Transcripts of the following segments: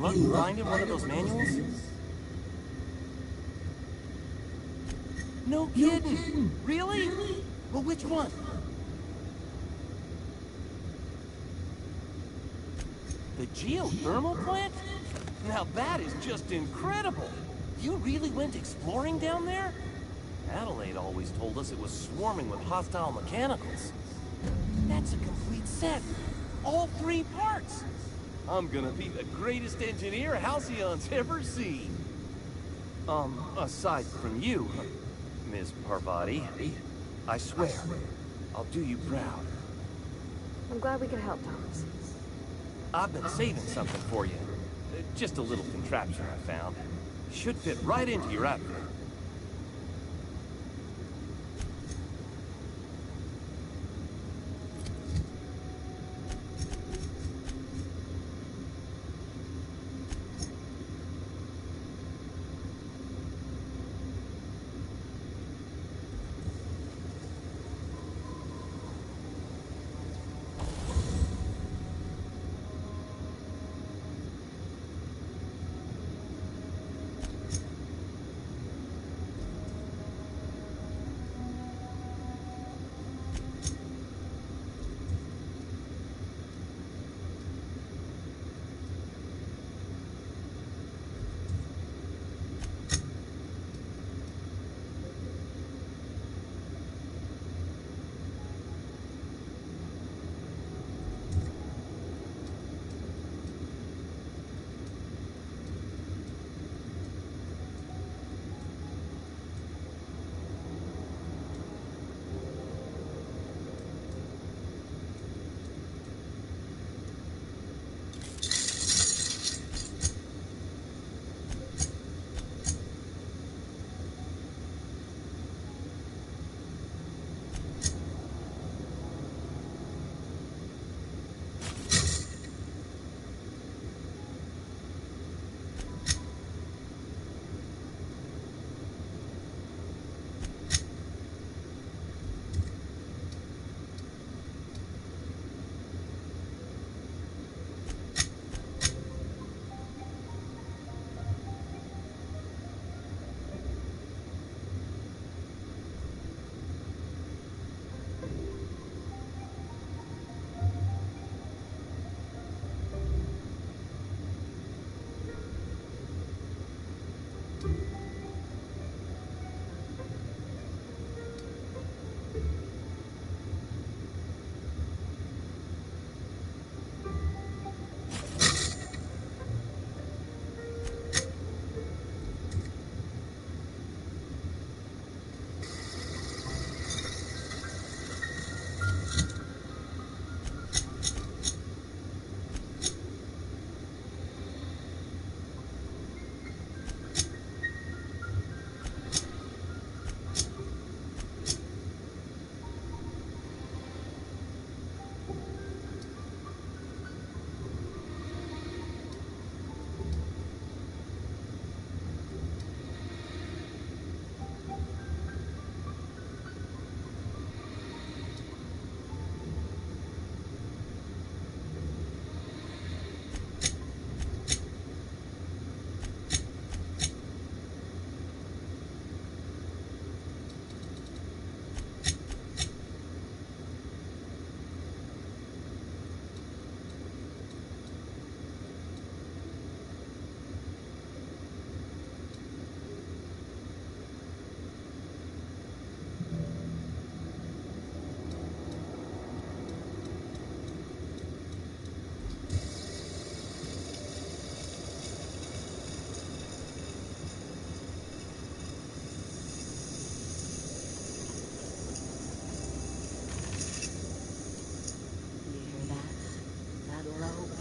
luck finding one of those manuals? No kidding! Really? Well, which one? The geothermal plant? Now that is just incredible! You really went exploring down there? Adelaide always told us it was swarming with hostile mechanicals. That's a complete set. All 3 parts. I'm gonna be the greatest engineer Halcyon's ever seen. Aside from you, Ms. Parvati, I swear, I'll do you proud. I'm glad we could help, Thomas. I've been saving something for you. Just a little contraption I found. Should fit right into your outfit.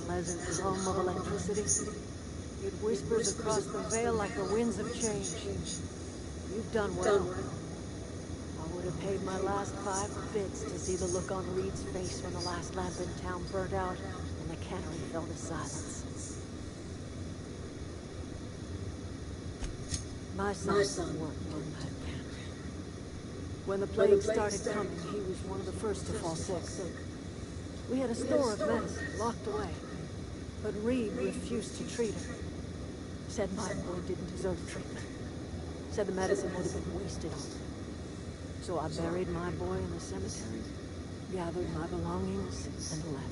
Pleasant hum of electricity. It whispers across the veil like the winds of change. You've done well. I would have paid my last 5 bits to see the look on Reed's face when the last lamp in town burnt out and the cannery fell to silence. My son worked on that cannery. When the plague started coming, he was one of the first to fall sick. We had a store of medicine locked away. But Reed refused to treat him. Said my boy didn't deserve treatment. Said the medicine would have been wasted on him. So I buried my boy in the cemetery, gathered my belongings, and left.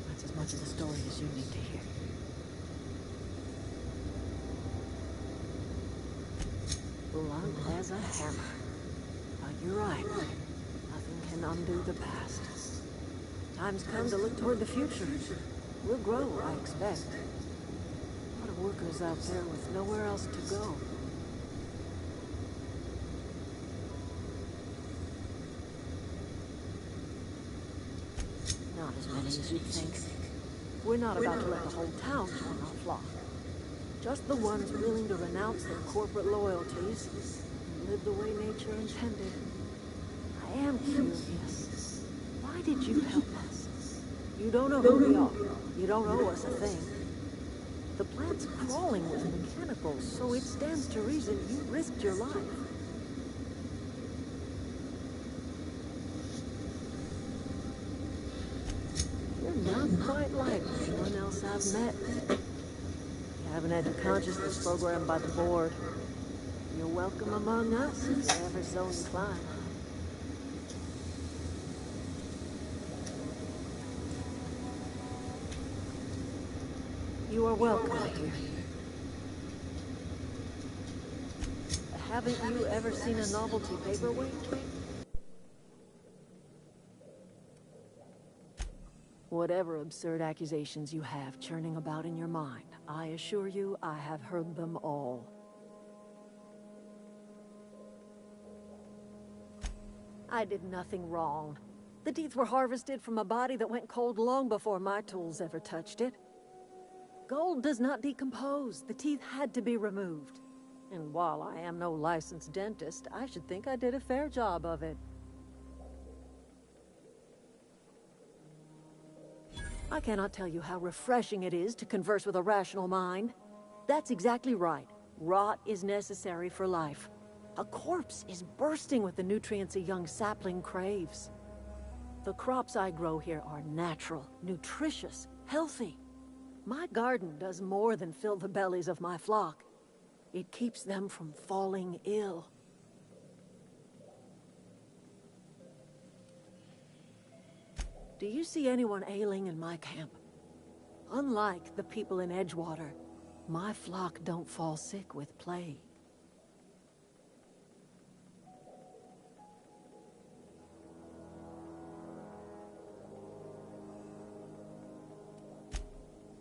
That's as much of the story as you need to hear. Blunt as a hammer. But you're right. Nothing can undo the past. Time's come to look toward the future. We'll grow, I expect. A lot of workers out there with nowhere else to go. Not as many as you'd think. We're not about to let the whole town join our flock. Just the ones willing to renounce their corporate loyalties and live the way nature intended. I am curious. Why did you help us? You don't know who we are. You don't owe us a thing. The plant's crawling with mechanicals, so it stands to reason you risked your life. You're not quite like anyone else I've met. You haven't had your consciousness programmed by the board. You're welcome among us if you're ever so inclined. You are welcome here. Haven't you ever seen a novelty paperweight? Whatever absurd accusations you have churning about in your mind, I assure you I have heard them all. I did nothing wrong. The teeth were harvested from a body that went cold long before my tools ever touched it. Gold does not decompose. The teeth had to be removed. And while I am no licensed dentist, I should think I did a fair job of it. I cannot tell you how refreshing it is to converse with a rational mind. That's exactly right. Rot is necessary for life. A corpse is bursting with the nutrients a young sapling craves. The crops I grow here are natural, nutritious, healthy. My garden does more than fill the bellies of my flock. It keeps them from falling ill. Do you see anyone ailing in my camp? Unlike the people in Edgewater, my flock don't fall sick with plague.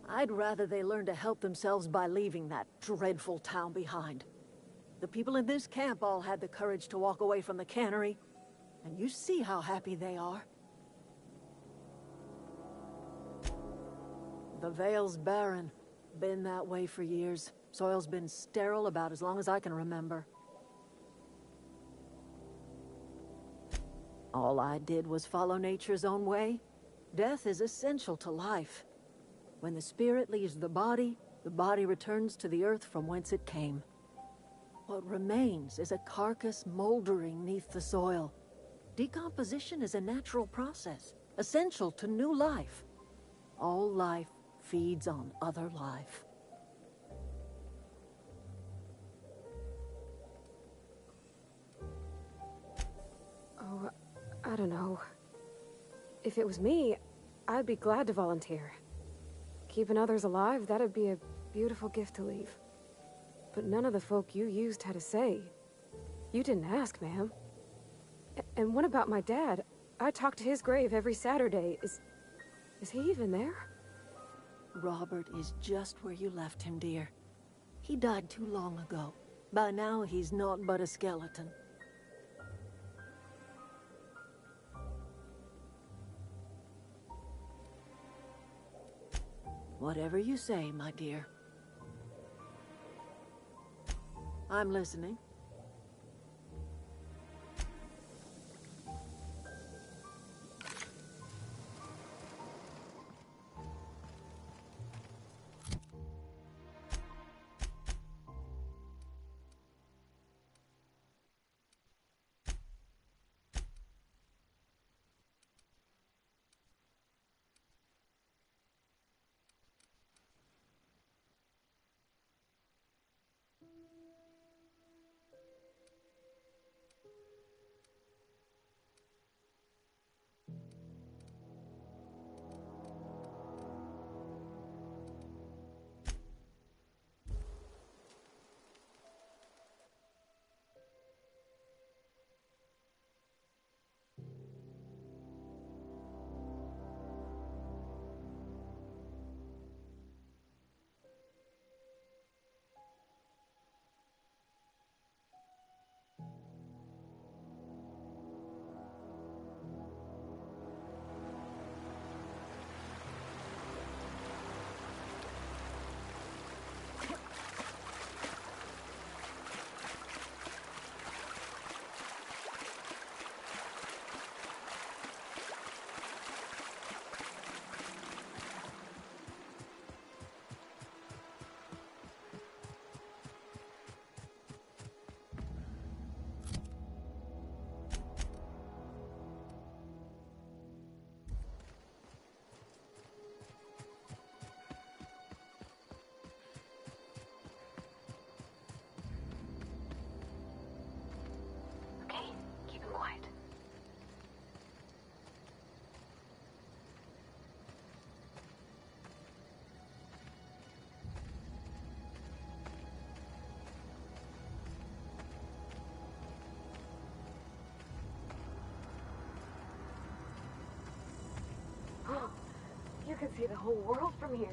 I'd rather they learn to help themselves by leaving that dreadful town behind. The people in this camp all had the courage to walk away from the cannery, and you see how happy they are. The Vale's barren. Been that way for years. Soil's been sterile about as long as I can remember. All I did was follow nature's own way. Death is essential to life. When the spirit leaves the body returns to the earth from whence it came. What remains is a carcass moldering neath the soil. Decomposition is a natural process, essential to new life. All life feeds on other life. Oh, I don't know. If it was me, I'd be glad to volunteer. Keeping others alive, that'd be a beautiful gift to leave. But none of the folk you used had a say. You didn't ask, ma'am. And what about my dad? I talk to his grave every Saturday. Is he even there? Robert is just where you left him, dear. He died too long ago. By now, he's naught but a skeleton. Whatever you say, my dear. I'm listening. see the whole world from here.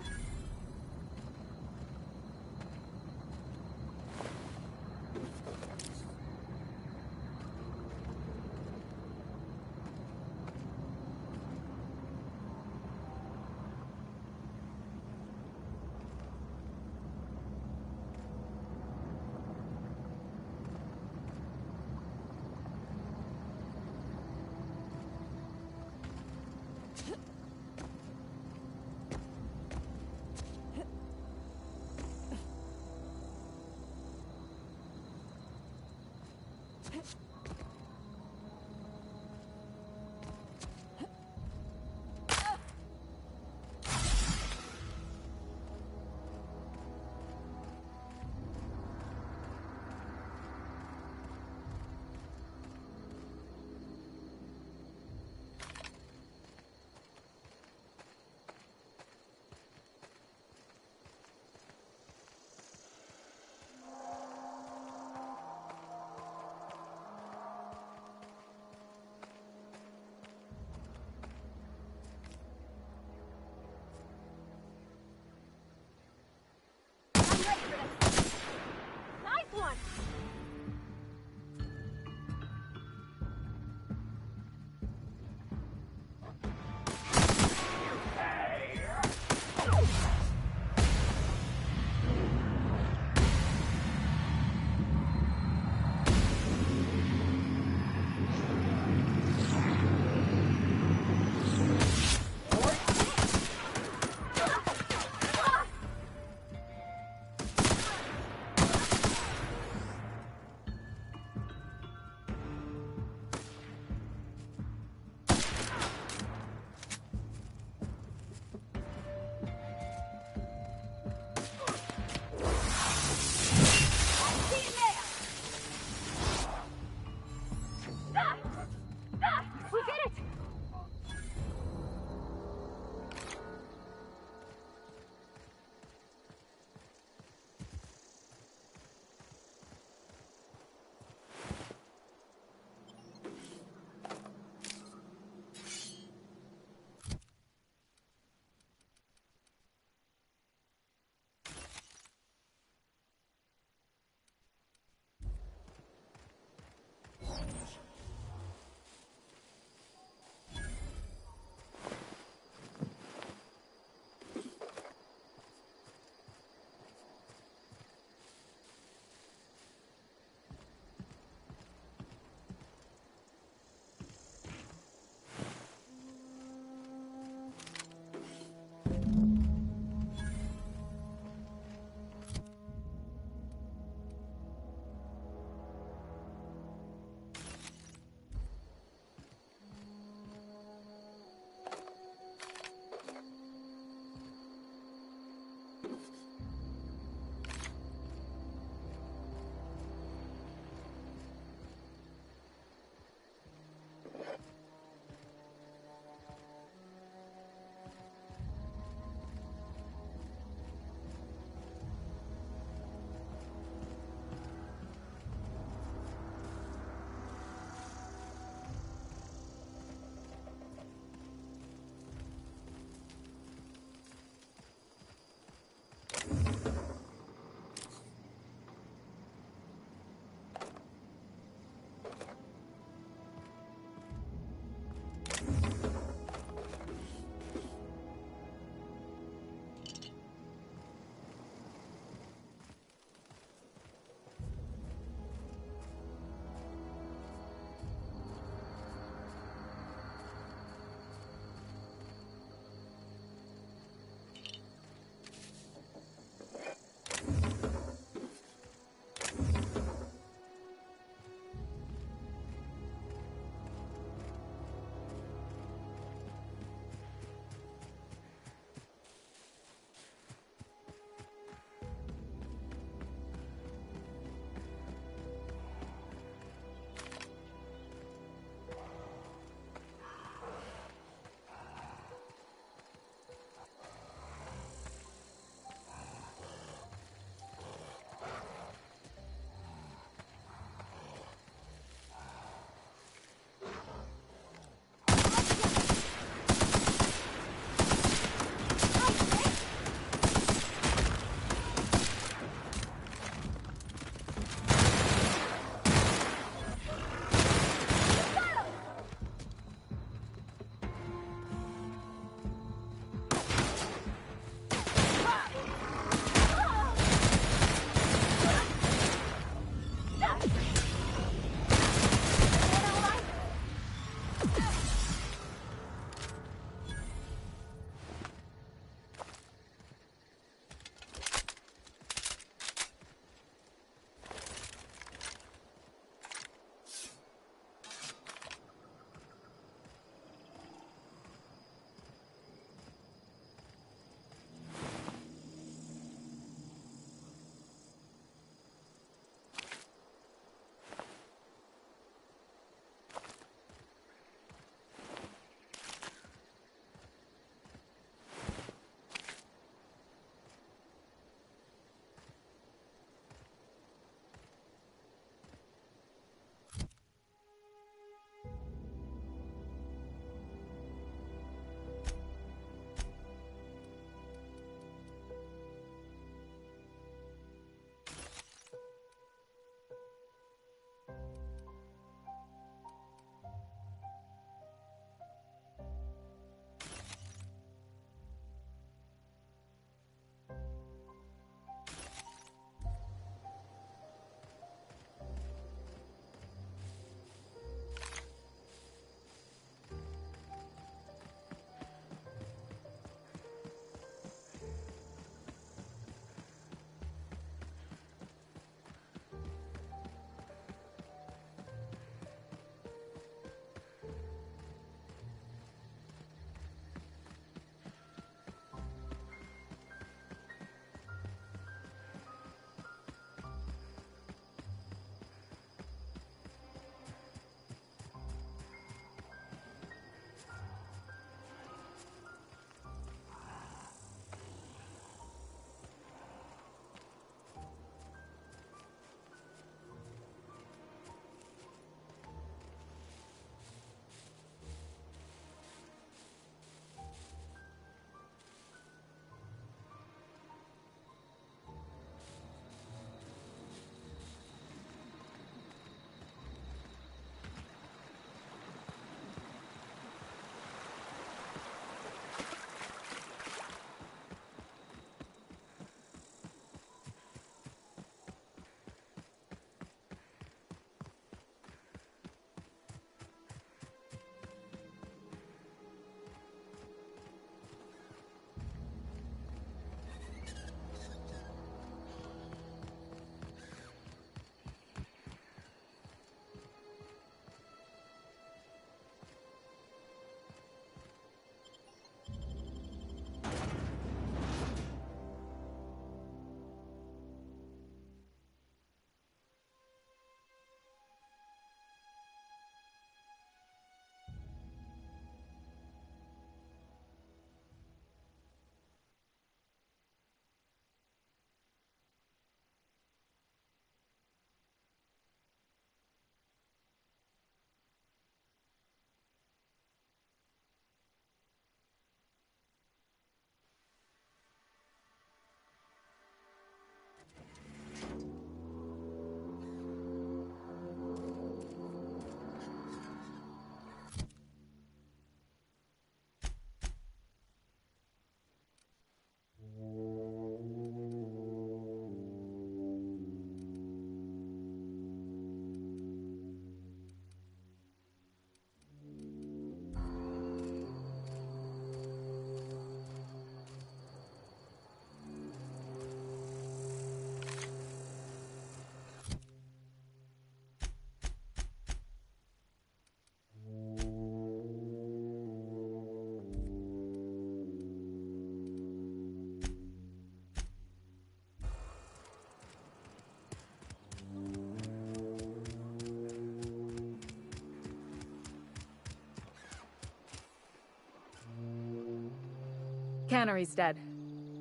Cannery's dead.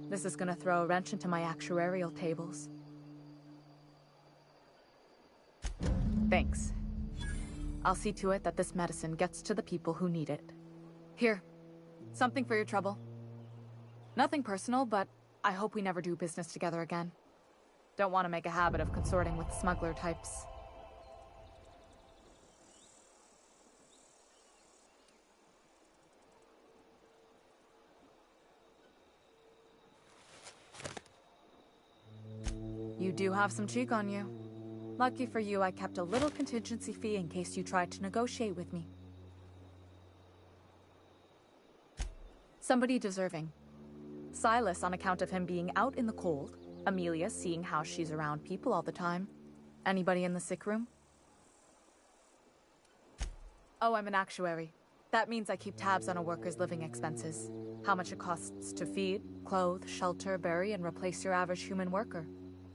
This is gonna throw a wrench into my actuarial tables. Thanks. I'll see to it that this medicine gets to the people who need it. Here, something for your trouble. Nothing personal, but I hope we never do business together again. Don't want to make a habit of consorting with smuggler types. You do have some cheek on you. Lucky for you, I kept a little contingency fee in case you tried to negotiate with me. Somebody deserving. Silas on account of him being out in the cold. Amelia seeing how she's around people all the time. Anybody in the sick room? Oh, I'm an actuary. That means I keep tabs on a worker's living expenses. How much it costs to feed, clothe, shelter, bury, and replace your average human worker.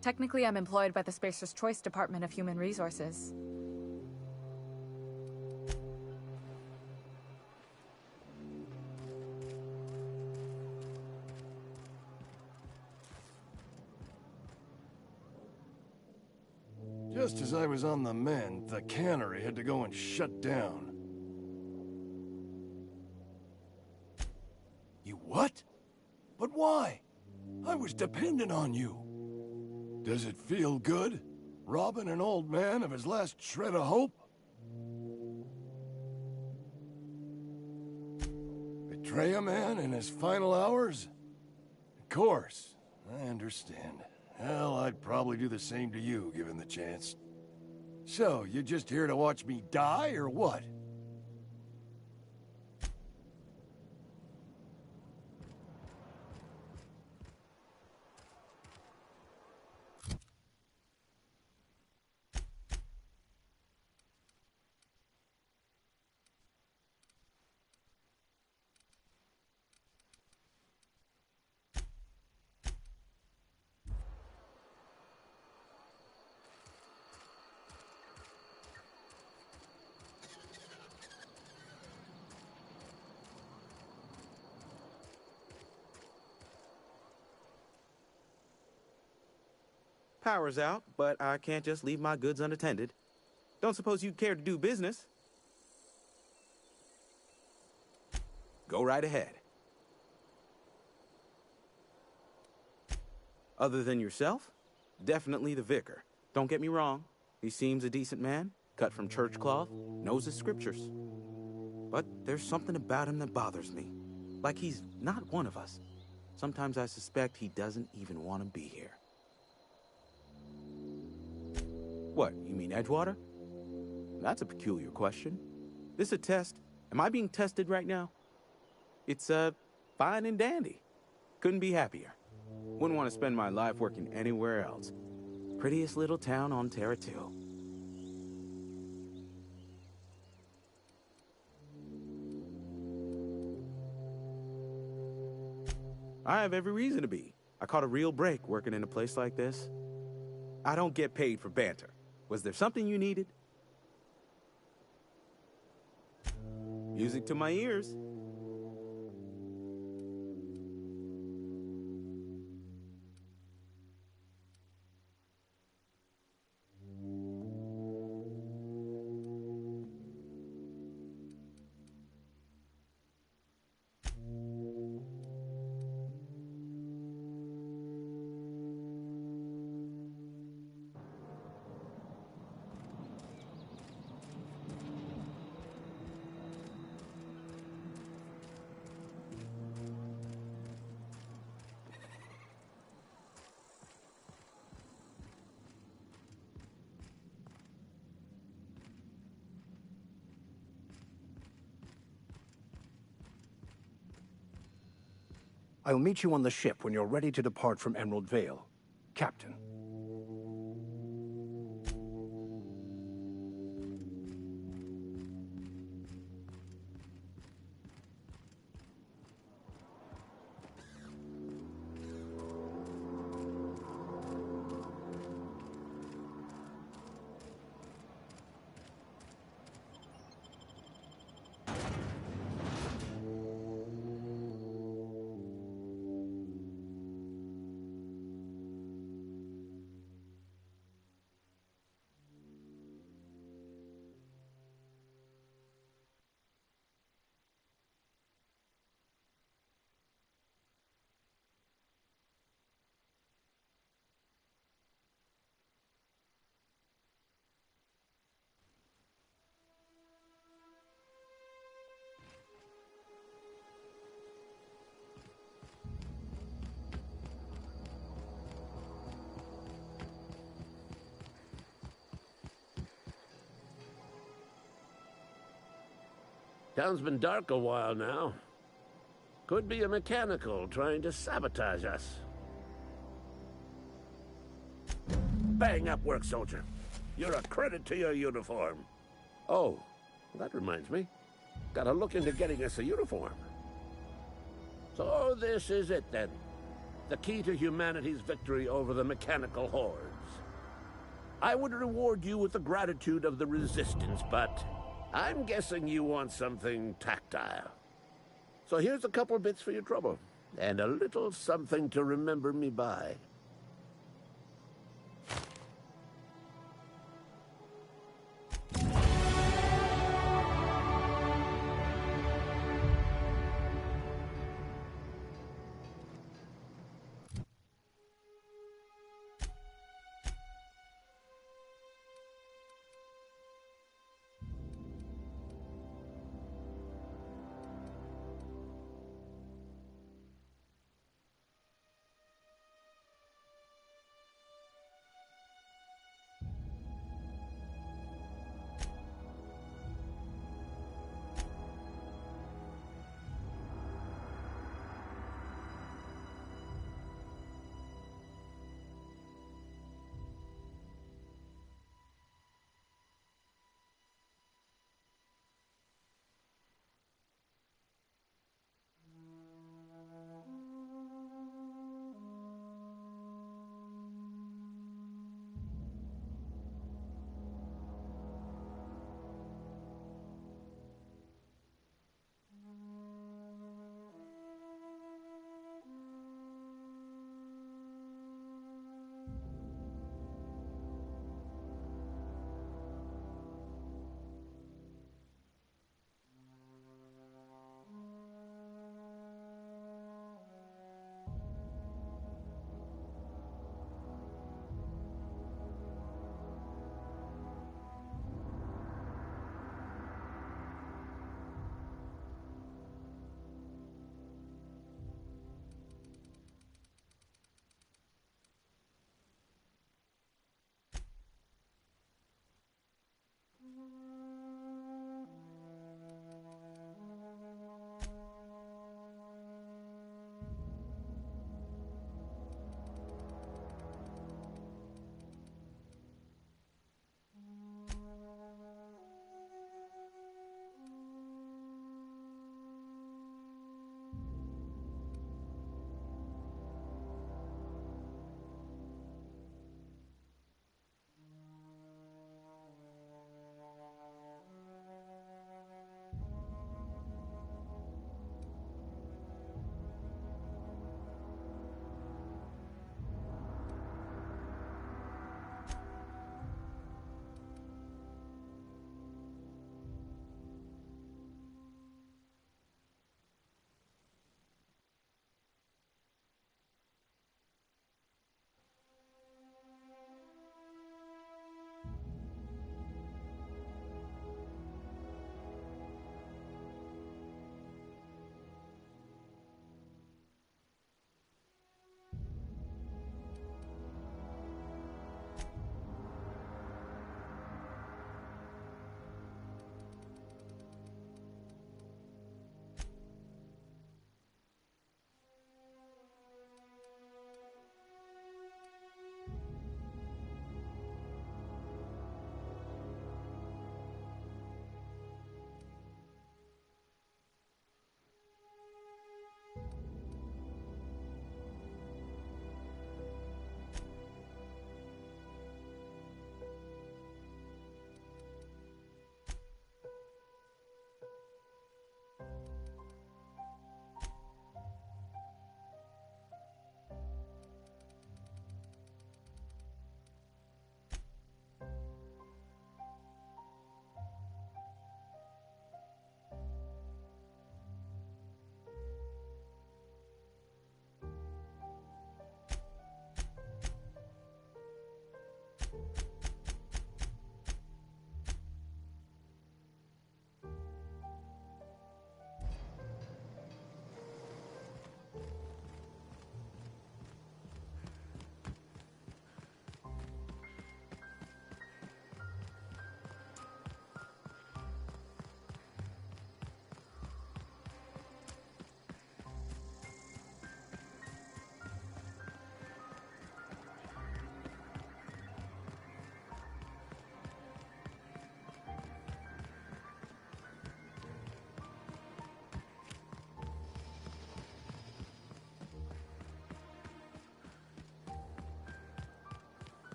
Technically, I'm employed by the Spacer's Choice Department of Human Resources. Just as I was on the mend, the cannery had to go and shut down. You what? But why? I was dependent on you. Does it feel good? Robbing an old man of his last shred of hope? Betray a man in his final hours? Of course, I understand. Hell, I'd probably do the same to you, given the chance. So, you just here to watch me die, or what? Power's out, but I can't just leave my goods unattended. Don't suppose you'd care to do business? Go right ahead. Other than yourself? Definitely the vicar. Don't get me wrong. He seems a decent man, cut from church cloth, knows his scriptures. But there's something about him that bothers me. Like he's not one of us. Sometimes I suspect he doesn't even want to be here. What, you mean Edgewater? That's a peculiar question. This a test? Am I being tested right now? It's, fine and dandy. Couldn't be happier. Wouldn't want to spend my life working anywhere else. Prettiest little town on Terra 2. I have every reason to be. I caught a real break working in a place like this. I don't get paid for banter. Was there something you needed? Music to my ears. I'll meet you on the ship when you're ready to depart from Emerald Vale, Captain. Town's been dark a while now. Could be a mechanical trying to sabotage us. Bang up work, soldier. You're a credit to your uniform. Oh, that reminds me. Gotta look into getting us a uniform. So this is it then. The key to humanity's victory over the mechanical hordes. I would reward you with the gratitude of the Resistance, but I'm guessing you want something tactile. So here's a couple bits for your trouble, and a little something to remember me by.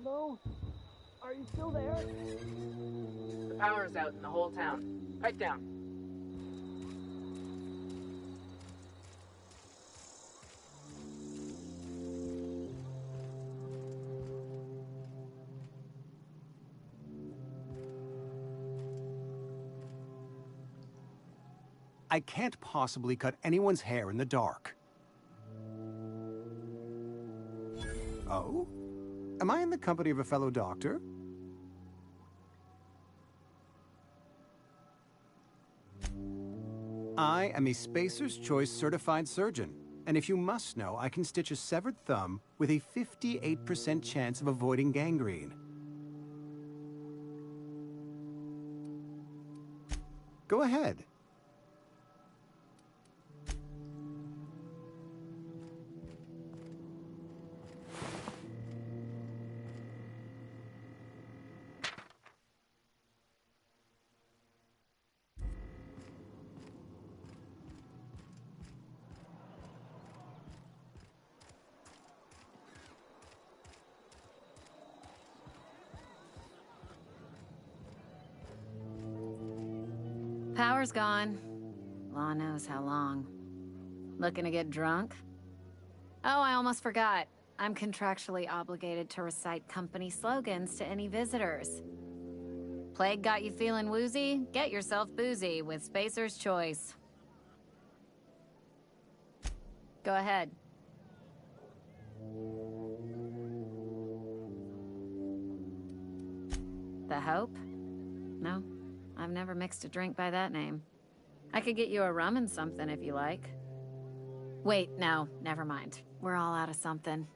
Hello? Are you still there? The power's out in the whole town. Pipe down. I can't possibly cut anyone's hair in the dark. Oh? Am I in the company of a fellow doctor? I am a Spacer's Choice certified surgeon, and if you must know, I can stitch a severed thumb with a 58% chance of avoiding gangrene. Go ahead. Power's gone. Law knows how long. Looking to get drunk? Oh, I almost forgot. I'm contractually obligated to recite company slogans to any visitors. Plague got you feeling woozy? Get yourself boozy with Spacer's Choice. Go ahead. The Hope? No, I've never mixed a drink by that name. I could get you a rum and something if you like. Wait, no, never mind. We're all out of something.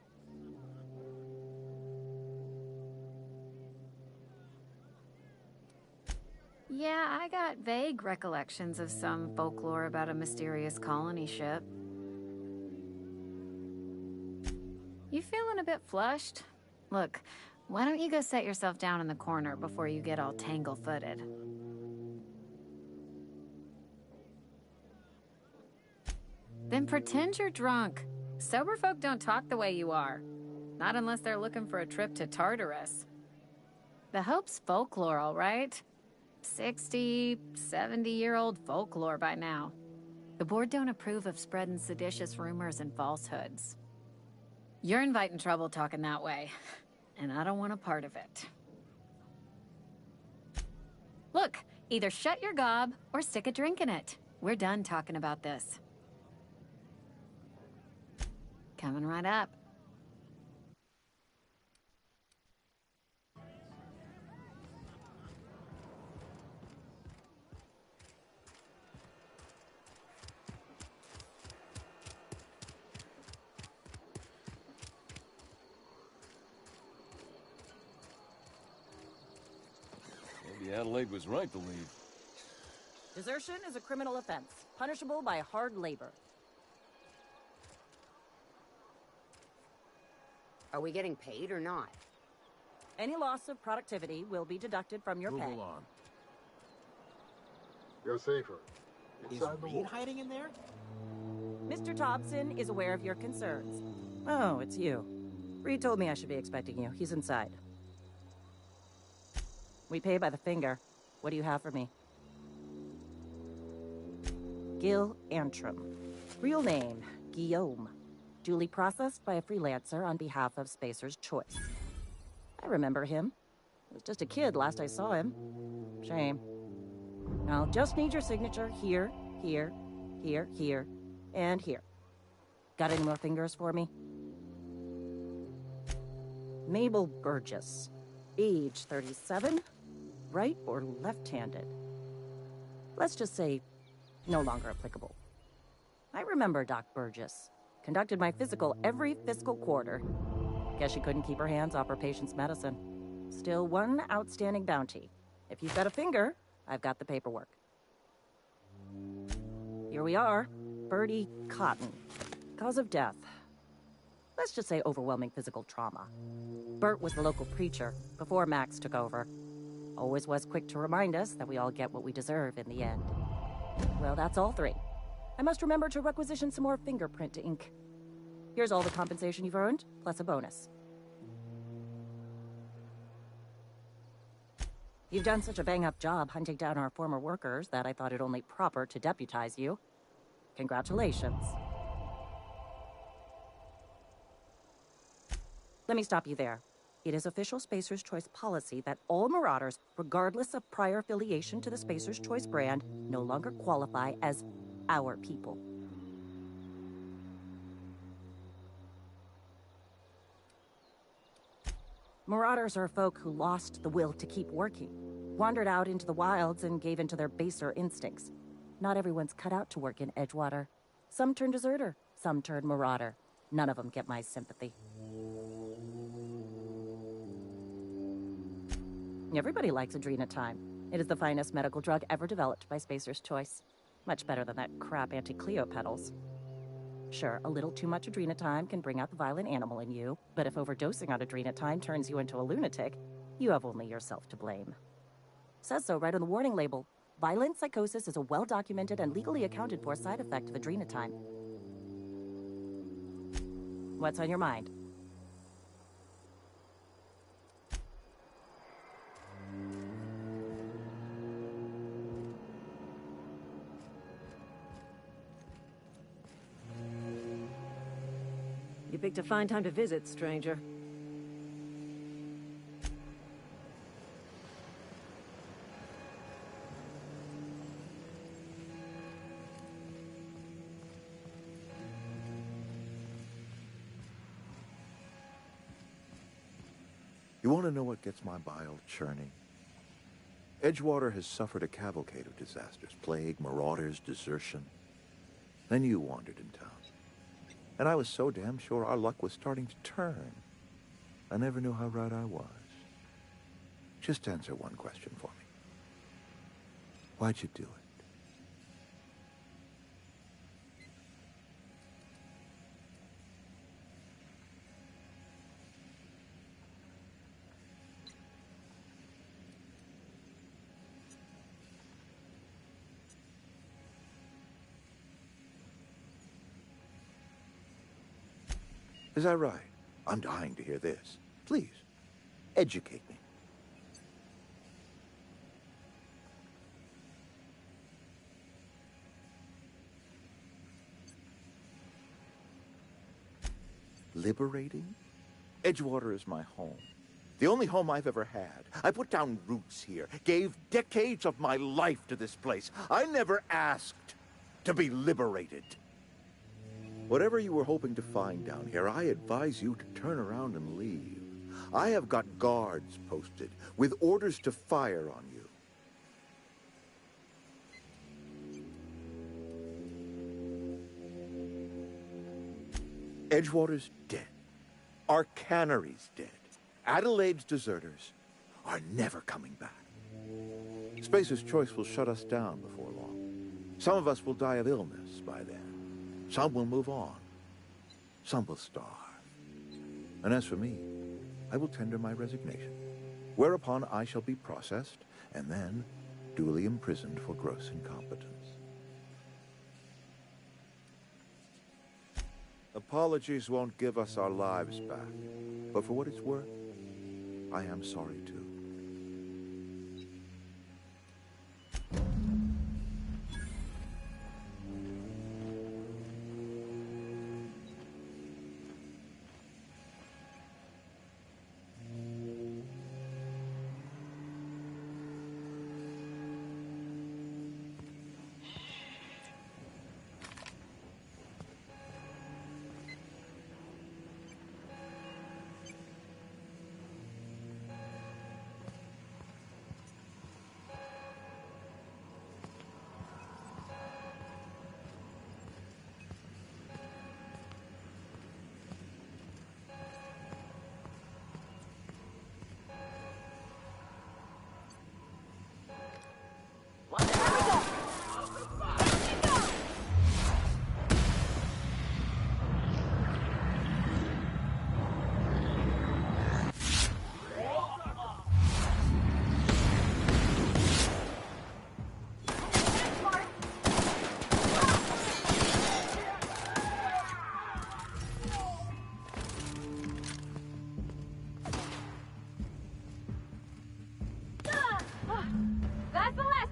Yeah, I got vague recollections of some folklore about a mysterious colony ship. You feeling a bit flushed? Look, why don't you go set yourself down in the corner before you get all tangle-footed? Then pretend you're drunk. Sober folk don't talk the way you are. Not unless they're looking for a trip to Tartarus. The Hope's folklore, all right? 60, 70-year-old folklore by now. The board don't approve of spreading seditious rumors and falsehoods. You're inviting trouble talking that way, and I don't want a part of it. Look, either shut your gob or stick a drink in it. We're done talking about this. Coming right up. Maybe Adelaide was right to leave. Desertion is a criminal offense, punishable by hard labor. Are we getting paid or not? Any loss of productivity will be deducted from your pay. Move along. You're safer. Is Reed hiding in there? Mr. Thompson is aware of your concerns. Oh, it's you. Reed told me I should be expecting you. He's inside. We pay by the finger. What do you have for me? Gil Antrim. Real name, Guillaume. Duly processed by a freelancer on behalf of Spacer's Choice. I remember him. I was just a kid last I saw him. Shame. I'll just need your signature here, here, here, here, and here. Got any more fingers for me? Mabel Burgess. Age 37. Right or left-handed? Let's just say no longer applicable. I remember Doc Burgess. Conducted my physical every fiscal quarter. Guess she couldn't keep her hands off her patient's medicine. Still one outstanding bounty. If you've got a finger, I've got the paperwork. Here we are. Bertie Cotton. Cause of death. Let's just say overwhelming physical trauma. Bert was the local preacher before Max took over. Always was quick to remind us that we all get what we deserve in the end. Well, that's all three. I must remember to requisition some more fingerprint ink. Here's all the compensation you've earned, plus a bonus. You've done such a bang-up job hunting down our former workers that I thought it only proper to deputize you. Congratulations. Let me stop you there. It is official Spacer's Choice policy that all Marauders, regardless of prior affiliation to the Spacer's Choice brand, no longer qualify as our people. Marauders are folk who lost the will to keep working, wandered out into the wilds and gave into their baser instincts. Not everyone's cut out to work in Edgewater. Some turn deserter, some turn marauder. None of them get my sympathy. Everybody likes Adrenatime. It is the finest medical drug ever developed by Spacer's Choice. Much better than that crap Anti-Cleo pedals. Sure, a little too much Adrenatime can bring out the violent animal in you, but if overdosing on Adrenatime turns you into a lunatic, you have only yourself to blame. Says so right on the warning label. Violent psychosis is a well-documented and legally accounted for side effect of Adrenatime. What's on your mind? You picked a fine time to visit, stranger. You want to know what gets my bile churning? Edgewater has suffered a cavalcade of disasters. Plague, marauders, desertion. Then you wandered in town. And I was so damn sure our luck was starting to turn. I never knew how right I was. Just answer one question for me. Why'd you do it? Is that right? I'm dying to hear this. Please, educate me. Liberating? Edgewater is my home. The only home I've ever had. I put down roots here, gave decades of my life to this place. I never asked to be liberated. Whatever you were hoping to find down here, I advise you to turn around and leave. I have got guards posted with orders to fire on you. Edgewater's dead. Our cannery's dead. Adelaide's deserters are never coming back. Spacer's Choice will shut us down before long. Some of us will die of illness by then. Some will move on. Some will starve. And as for me, I will tender my resignation, whereupon I shall be processed and then duly imprisoned for gross incompetence. Apologies won't give us our lives back, but for what it's worth, I am sorry too.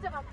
of them!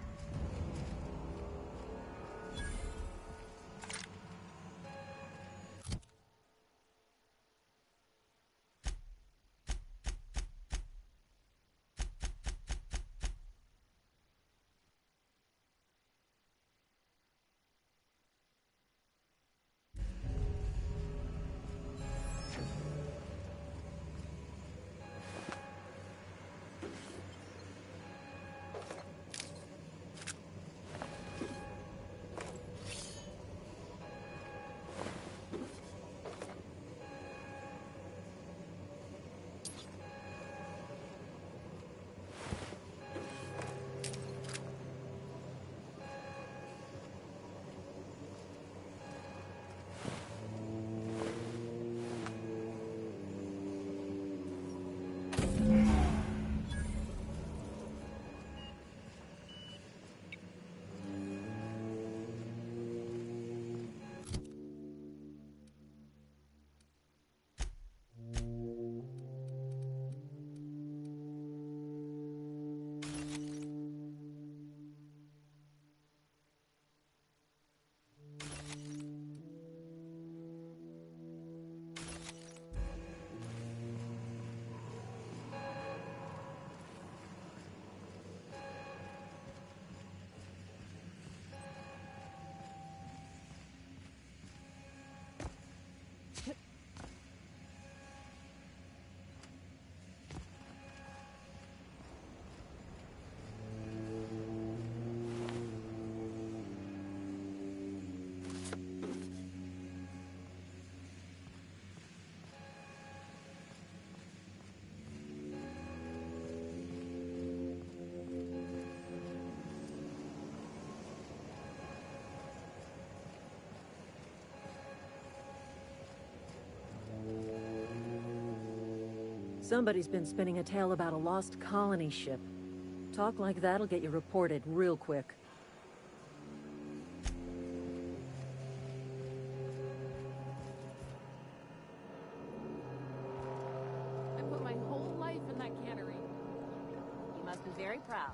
Somebody's been spinning a tale about a lost colony ship. Talk like that'll get you reported real quick. I put my whole life in that cannery. You must be very proud.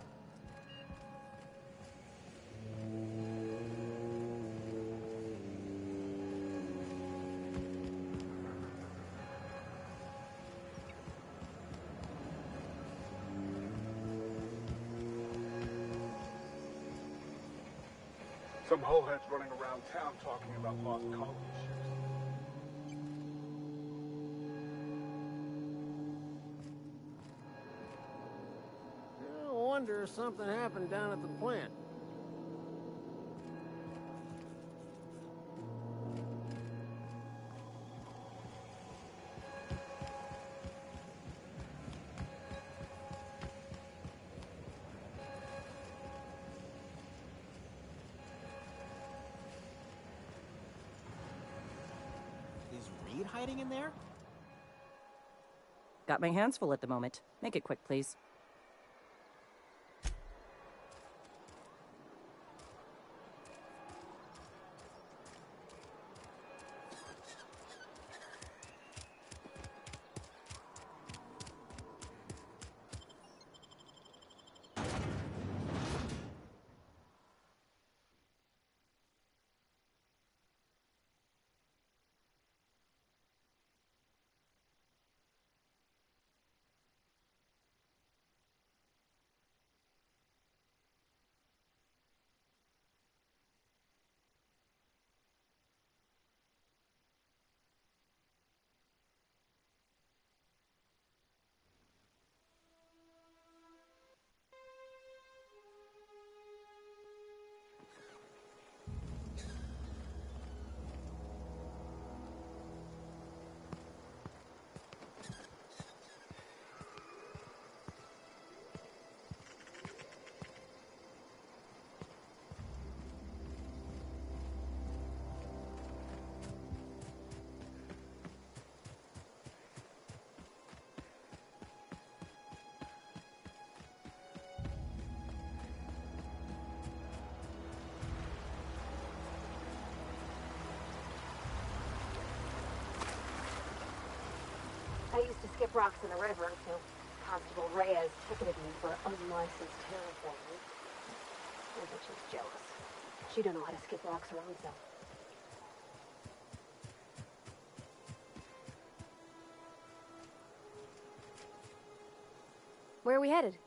Some holeheads running around town talking about lost colony ships. I wonder if something happened down at the plant. Is Reed hiding in there? Got my hands full at the moment. Make it quick, please. I used to skip rocks in the river until Constable Reyes ticketed me for unlicensed terraforming. I bet she's jealous. She don't know how to skip rocks her own self. Where are we headed?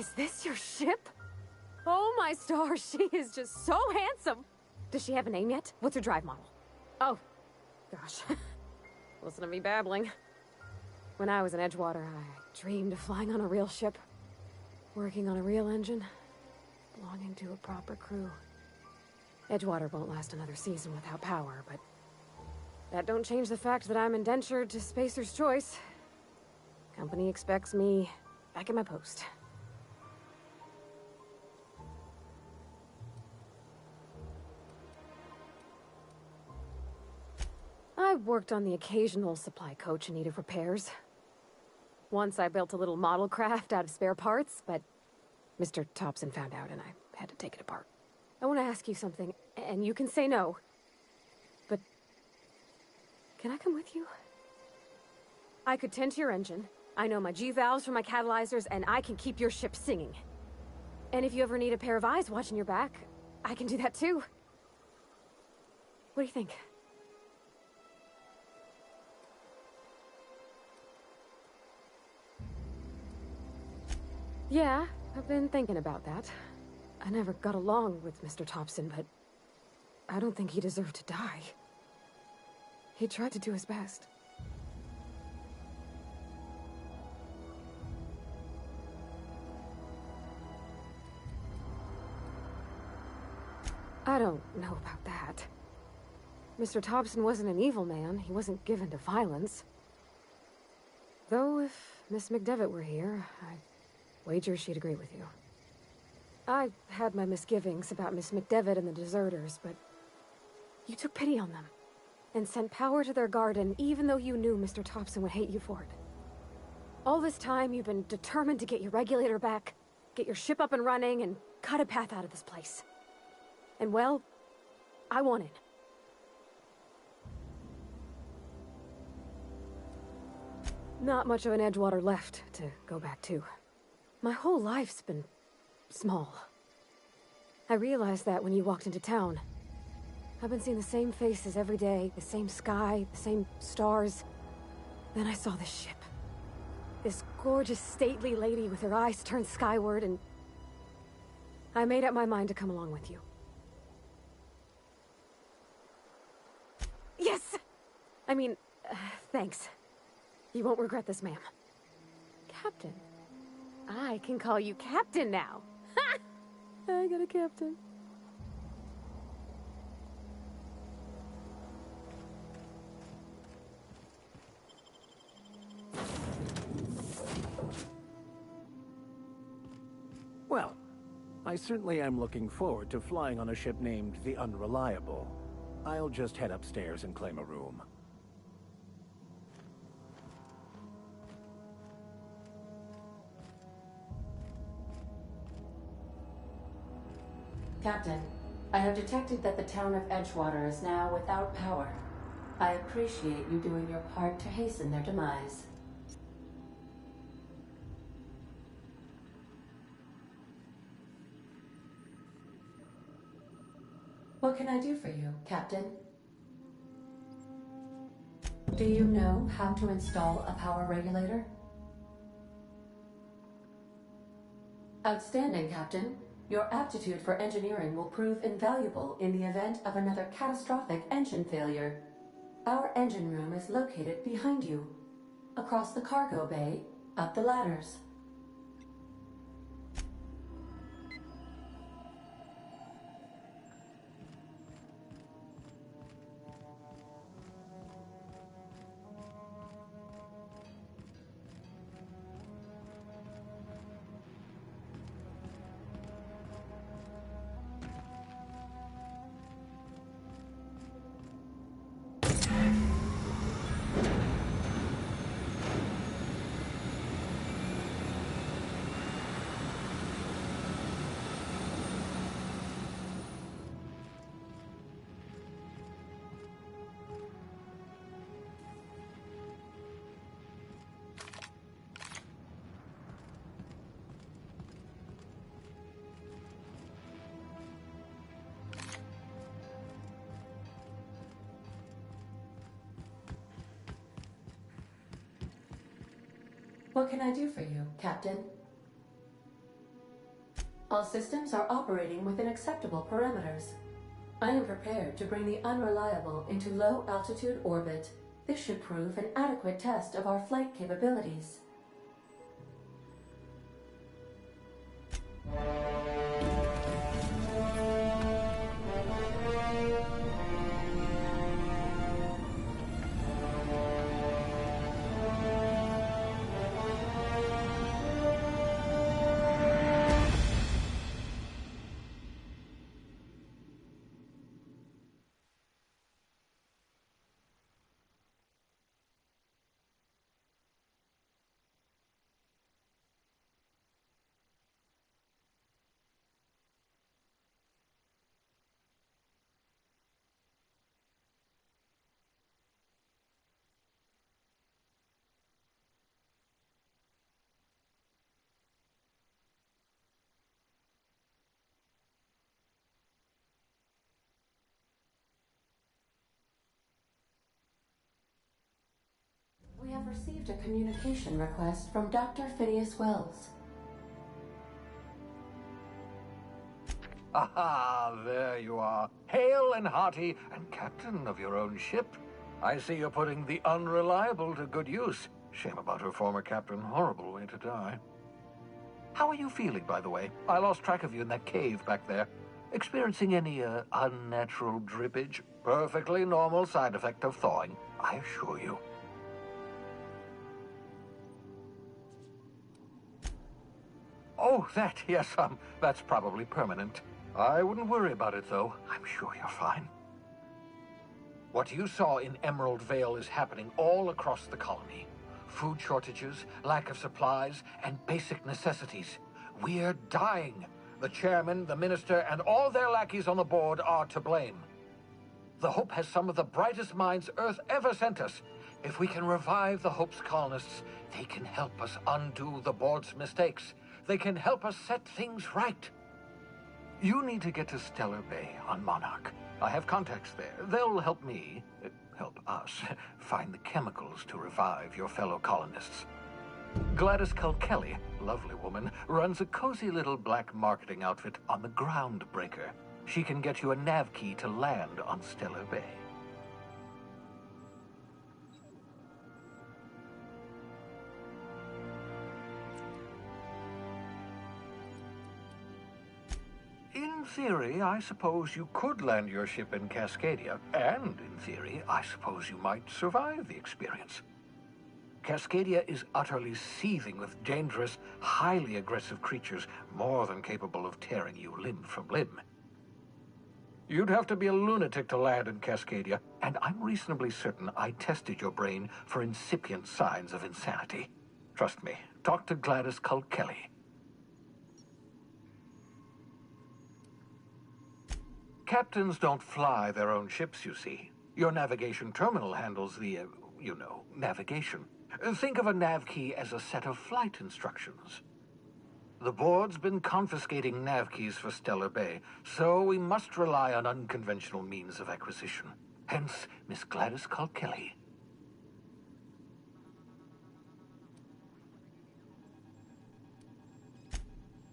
Is this your ship? Oh my stars, she is just so handsome. Does she have a name yet? What's her drive model? Oh, gosh. Listen to me babbling. When I was in Edgewater, I dreamed of flying on a real ship, working on a real engine, belonging to a proper crew. Edgewater won't last another season without power, but that don't change the fact that I'm indentured to Spacer's Choice. Company expects me back at my post. I worked on the occasional supply coach in need of repairs. Once I built a little model craft out of spare parts, but Mr. Thompson found out and I had to take it apart. I want to ask you something, and you can say no, but can I come with you? I could tend to your engine. I know my G-valves from my catalyzers, and I can keep your ship singing. And if you ever need a pair of eyes watching your back, I can do that too. What do you think? Yeah, I've been thinking about that. I never got along with Mr. Thompson, but I don't think he deserved to die. He tried to do his best. I don't know about that. Mr. Thompson wasn't an evil man. He wasn't given to violence. Though if Miss McDevitt were here, I wager she'd agree with you. I had my misgivings about Miss McDevitt and the deserters, but you took pity on them and sent power to their garden even though you knew Mr. Thompson would hate you for it. All this time, you've been determined to get your regulator back, get your ship up and running, and cut a path out of this place. And well, I won it. Not much of an Edgewater left to go back to. My whole life's been small. I realized that when you walked into town. I've been seeing the same faces every day, the same sky, the same stars. Then I saw this ship. This gorgeous, stately lady with her eyes turned skyward, and I made up my mind to come along with you. Yes! I mean, thanks. You won't regret this, ma'am. Captain. I can call you Captain now. Ha! I got a captain. Well, I certainly am looking forward to flying on a ship named the Unreliable. I'll just head upstairs and claim a room. Captain, I have detected that the town of Edgewater is now without power. I appreciate you doing your part to hasten their demise. What can I do for you, Captain? Do you know how to install a power regulator? Outstanding, Captain. Your aptitude for engineering will prove invaluable in the event of another catastrophic engine failure. Our engine room is located behind you. Across the cargo bay, up the ladders. What can I do for you, Captain? All systems are operating within acceptable parameters. I am prepared to bring the Unreliable into low-altitude orbit. This should prove an adequate test of our flight capabilities. received a communication request from Dr. Phineas Wells. Aha, there you are. Hale and hearty, and captain of your own ship. I see you're putting the Unreliable to good use. Shame about her former captain. Horrible way to die. How are you feeling, by the way? I lost track of you in that cave back there. Experiencing any, unnatural drippage? Perfectly normal side effect of thawing, I assure you. Oh, yes, that's probably permanent. I wouldn't worry about it, though. I'm sure you're fine. What you saw in Emerald Vale is happening all across the colony. Food shortages, lack of supplies, and basic necessities. We're dying. The chairman, the minister, and all their lackeys on the board are to blame. The Hope has some of the brightest minds Earth ever sent us. If we can revive the Hope's colonists, they can help us undo the board's mistakes. They can help us set things right. You need to get to Stellar Bay on Monarch. I have contacts there. They'll help me, help us, find the chemicals to revive your fellow colonists. Gladys Culkelly, lovely woman, runs a cozy little black marketing outfit on the Groundbreaker. She can get you a nav key to land on Stellar Bay. In theory, I suppose you could land your ship in Cascadia, and in theory, I suppose you might survive the experience. Cascadia is utterly seething with dangerous, highly aggressive creatures, more than capable of tearing you limb from limb. You'd have to be a lunatic to land in Cascadia, and I'm reasonably certain I tested your brain for incipient signs of insanity. Trust me, talk to Gladys Culkelly. Captains don't fly their own ships, you see. Your navigation terminal handles the, navigation. Think of a nav key as a set of flight instructions. The board's been confiscating nav keys for Stellar Bay, so we must rely on unconventional means of acquisition. Hence, Miss Gladys Culkelly.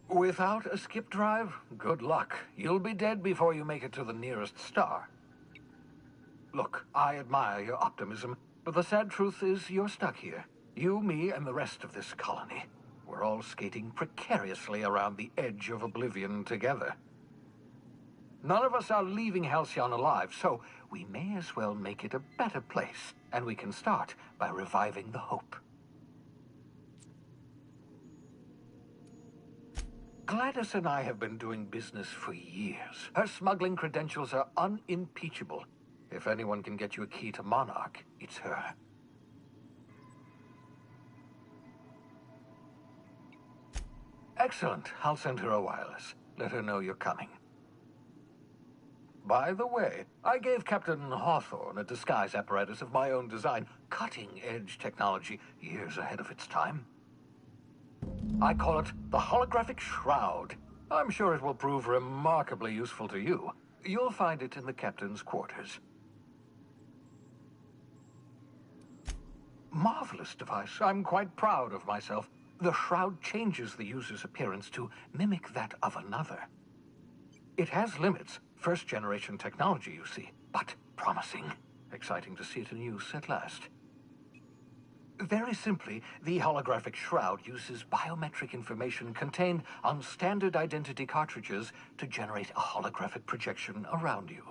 Without a skip drive, good luck. You'll be dead before you make it to the nearest star. Look, I admire your optimism, but the sad truth is you're stuck here. You, me, and the rest of this colony. We're all skating precariously around the edge of oblivion together. None of us are leaving Halcyon alive, so we may as well make it a better place, and we can start by reviving the Hope. Gladys and I have been doing business for years. Her smuggling credentials are unimpeachable. If anyone can get you a key to Monarch, it's her. Excellent. I'll send her a wireless. Let her know you're coming. By the way, I gave Captain Hawthorne a disguise apparatus of my own design, cutting-edge technology, years ahead of its time. I call it the Holographic Shroud. I'm sure it will prove remarkably useful to you. You'll find it in the captain's quarters. Marvelous device. I'm quite proud of myself. The shroud changes the user's appearance to mimic that of another. It has limits. First-generation technology, you see, but promising. Exciting to see it in use at last. Very simply, the holographic shroud uses biometric information contained on standard identity cartridges to generate a holographic projection around you.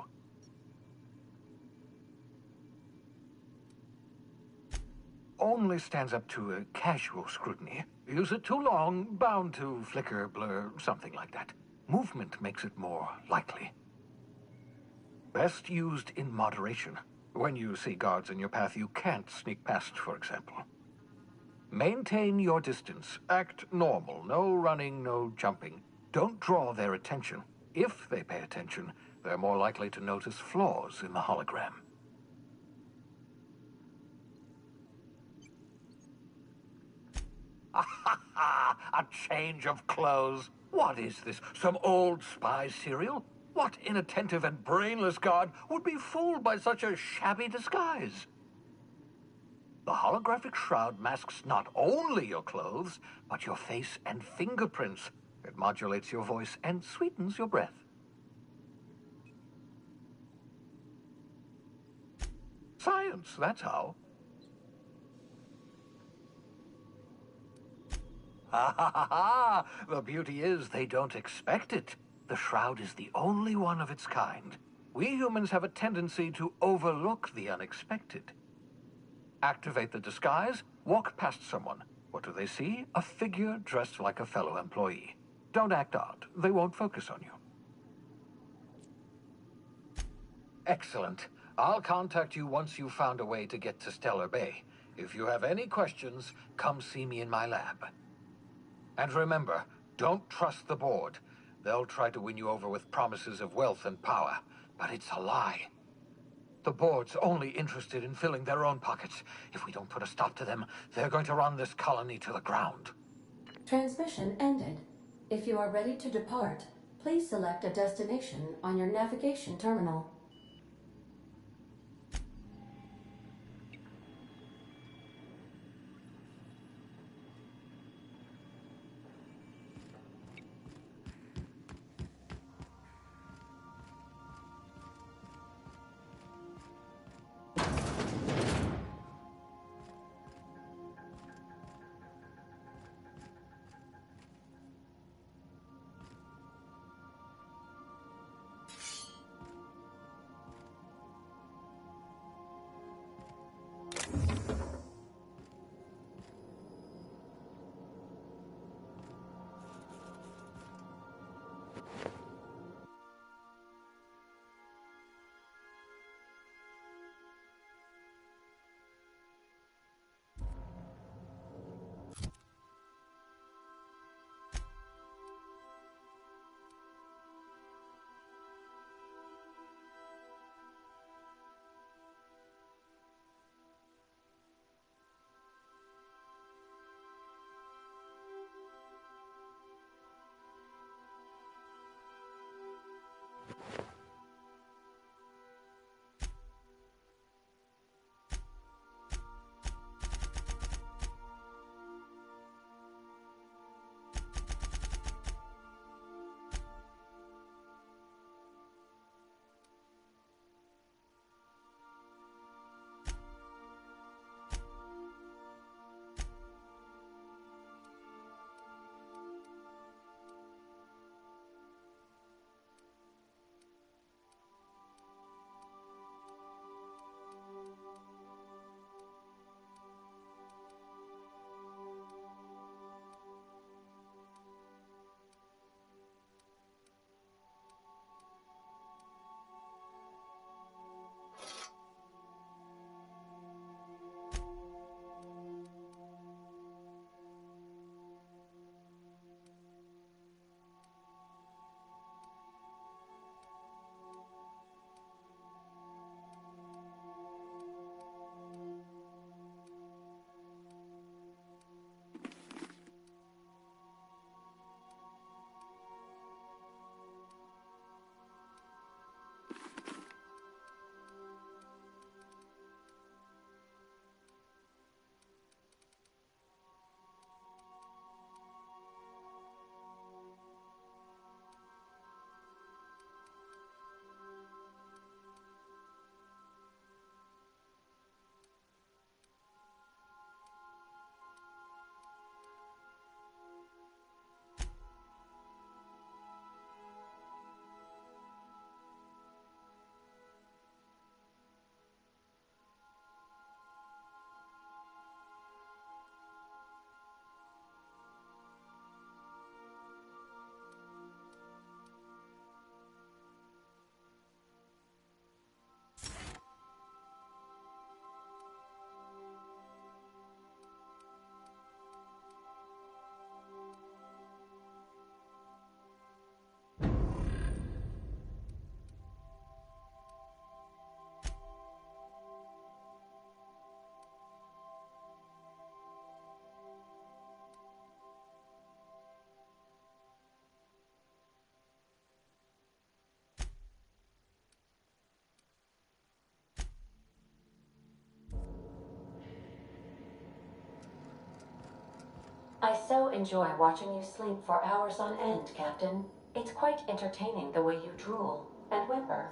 Only stands up to a casual scrutiny. Use it too long, bound to flicker, blur, something like that. Movement makes it more likely. Best used in moderation. When you see guards in your path you can't sneak past, for example. Maintain your distance. Act normal. No running, no jumping. Don't draw their attention. If they pay attention, they're more likely to notice flaws in the hologram. A change of clothes. What is this? Some old spy serial? What inattentive and brainless guard would be fooled by such a shabby disguise? The holographic shroud masks not only your clothes, but your face and fingerprints. It modulates your voice and sweetens your breath. Science, that's how. Ha ha ha ha! The beauty is they don't expect it. The shroud is the only one of its kind. We humans have a tendency to overlook the unexpected. Activate the disguise, walk past someone. What do they see? A figure dressed like a fellow employee. Don't act odd. They won't focus on you. Excellent. I'll contact you once you've found a way to get to Stellar Bay. If you have any questions, come see me in my lab. And remember, don't trust the board. They'll try to win you over with promises of wealth and power, but it's a lie. The board's only interested in filling their own pockets. If we don't put a stop to them, they're going to run this colony to the ground. Transmission ended. If you are ready to depart, please select a destination on your navigation terminal. I so enjoy watching you sleep for hours on end, Captain. It's quite entertaining the way you drool and whimper.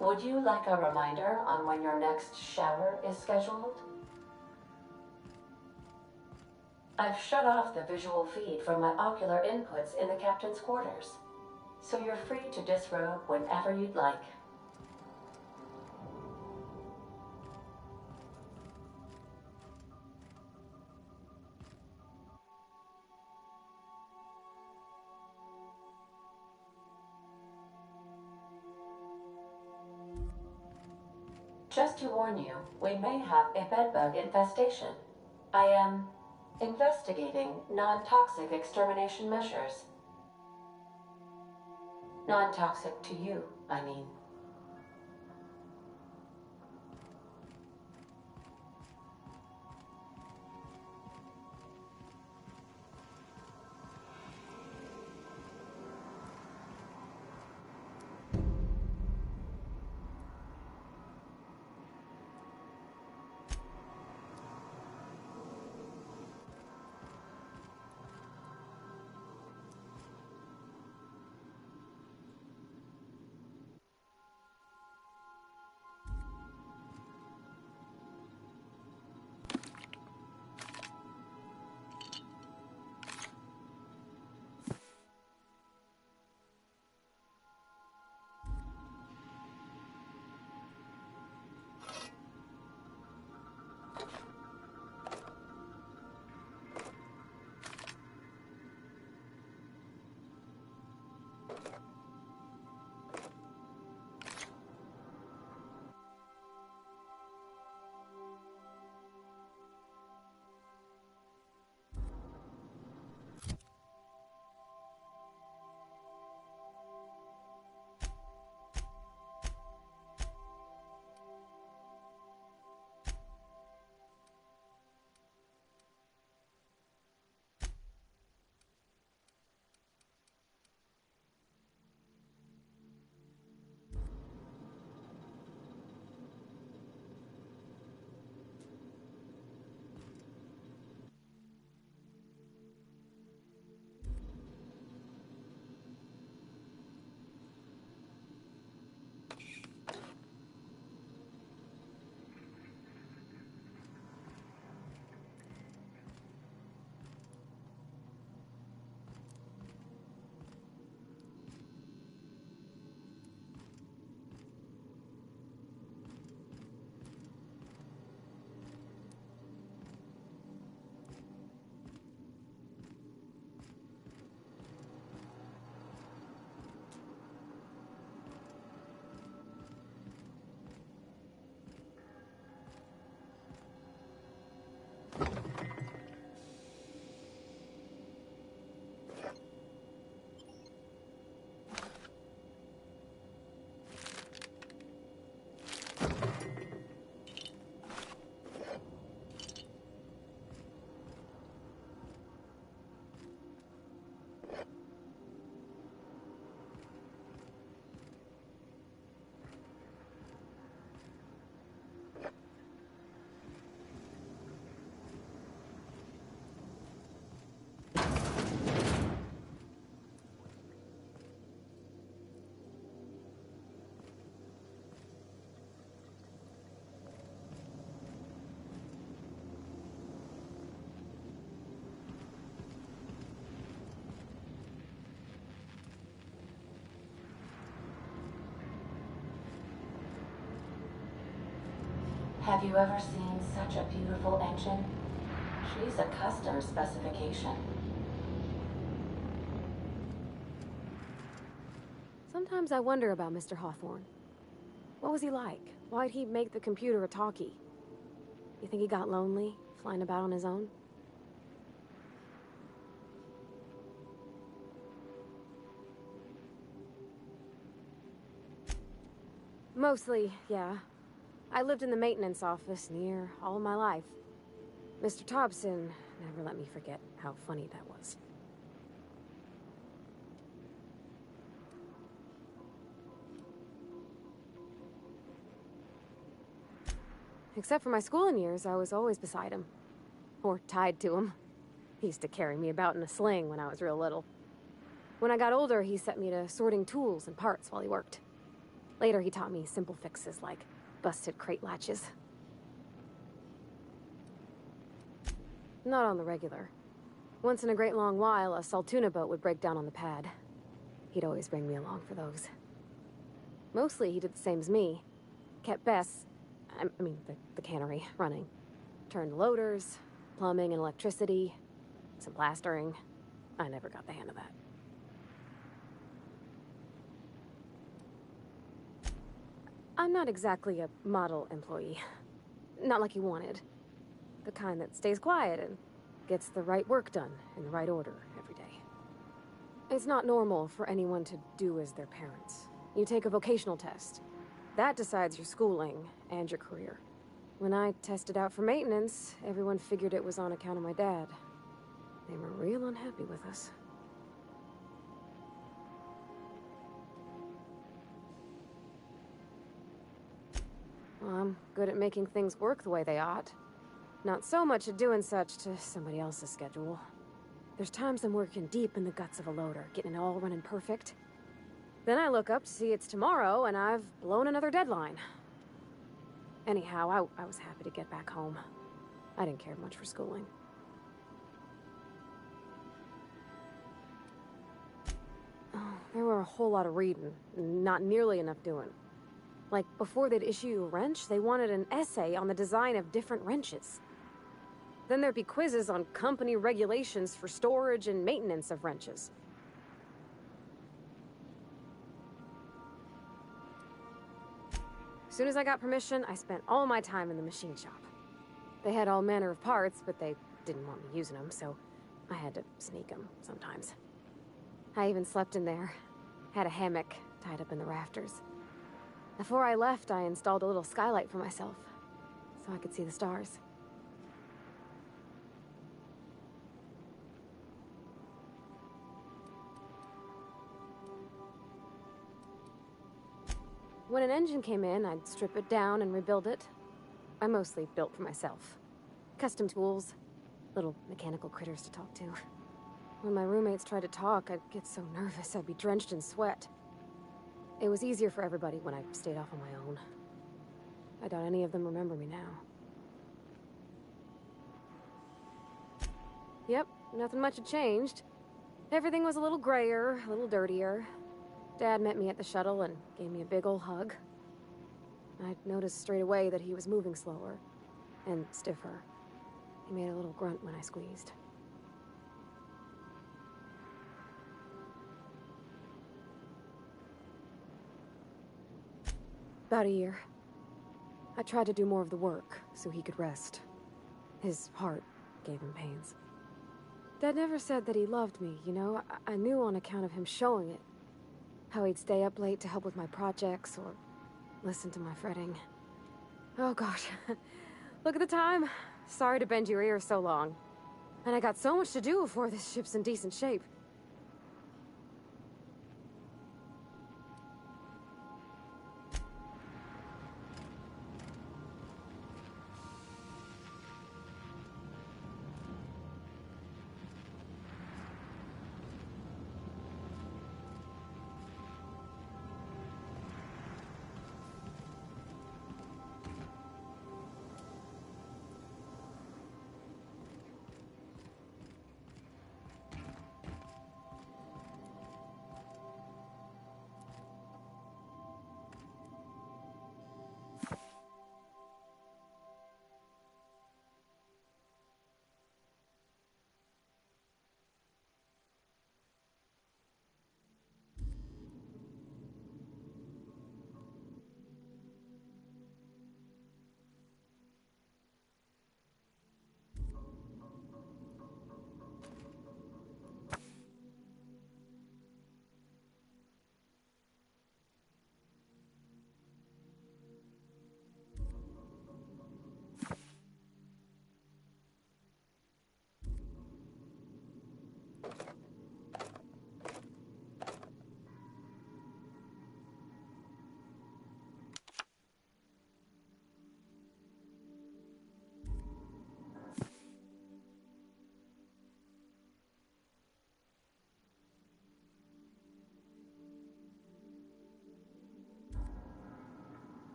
Would you like a reminder on when your next shower is scheduled? I've shut off the visual feed from my ocular inputs in the captain's quarters, so you're free to disrobe whenever you'd like. Just to warn you, we may have a bedbug infestation. I am investigating non-toxic extermination measures. Non-toxic to you, I mean. Have you ever seen such a beautiful engine? She's a custom specification. Sometimes I wonder about Mr. Hawthorne. What was he like? Why'd he make the computer a talkie? You think he got lonely, flying about on his own? Mostly, yeah. I lived in the maintenance office near all my life. Mr. Thompson never let me forget how funny that was. Except for my schooling years, I was always beside him. Or tied to him. He used to carry me about in a sling when I was real little. When I got older, he set me to sorting tools and parts while he worked. Later, he taught me simple fixes like busted crate latches. Not on the regular. Once in a great long while, a Saltuna boat would break down on the pad. He'd always bring me along for those. Mostly, he did the same as me. Kept Bess, I mean, the cannery, running. Turned loaders, plumbing and electricity, some plastering. I never got the hang of that. I'm not exactly a model employee. Not like you wanted. The kind that stays quiet and gets the right work done in the right order every day. It's not normal for anyone to do as their parents. You take a vocational test. That decides your schooling and your career. When I tested out for maintenance, everyone figured it was on account of my dad. They were real unhappy with us. Well, I'm good at making things work the way they ought. Not so much at doing such to somebody else's schedule. There's times I'm working deep in the guts of a loader, getting it all running perfect. Then I look up to see it's tomorrow, and I've blown another deadline. Anyhow, I was happy to get back home. I didn't care much for schooling. Oh, there were a whole lot of reading, not nearly enough doing. Like, before they'd issue you a wrench, they wanted an essay on the design of different wrenches. Then there'd be quizzes on company regulations for storage and maintenance of wrenches. As soon as I got permission, I spent all my time in the machine shop. They had all manner of parts, but they didn't want me using them, so I had to sneak them sometimes. I even slept in there. Had a hammock tied up in the rafters. Before I left, I installed a little skylight for myself, so I could see the stars. When an engine came in, I'd strip it down and rebuild it. I mostly built for myself. Custom tools, little mechanical critters to talk to. When my roommates tried to talk, I'd get so nervous I'd be drenched in sweat. It was easier for everybody when I stayed off on my own. I doubt any of them remember me now. Yep, nothing much had changed. Everything was a little grayer, a little dirtier. Dad met me at the shuttle and gave me a big ol' hug. I noticed straight away that he was moving slower and stiffer. He made a little grunt when I squeezed. About a year. I tried to do more of the work so he could rest. His heart gave him pains. Dad never said that he loved me, you know? I knew on account of him showing it. How he'd stay up late to help with my projects or listen to my fretting. Oh gosh. Look at the time. Sorry to bend your ears so long. And I got so much to do before this ship's in decent shape.